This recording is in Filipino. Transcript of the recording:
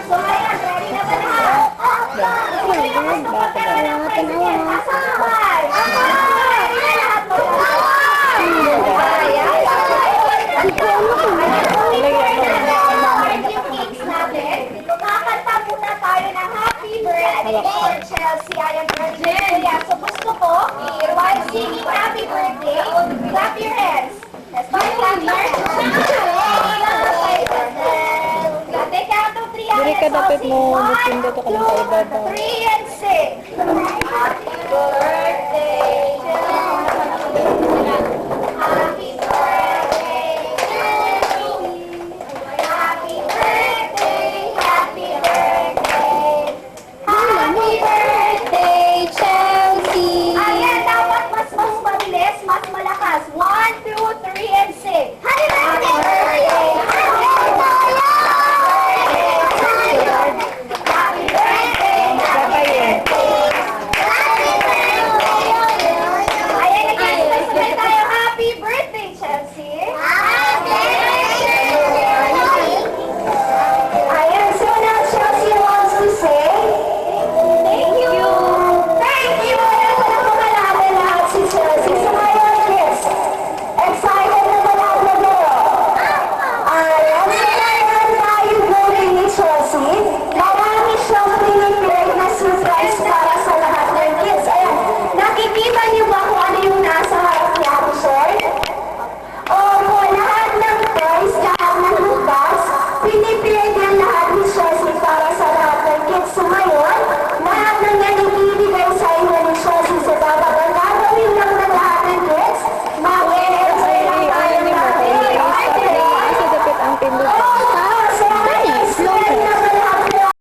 So, ayan, ready na ba lahat? Kakanta muna tayo ng happy birthday for Chelsea. Ayan, birthday. So, gusto ko, while singing happy birthday, clap your hands. Let's start clap your hands. Take out of 3. Diri ka dapat mo, nagpinda ka lang sa ibaba. 3 and 6. Happy birthday.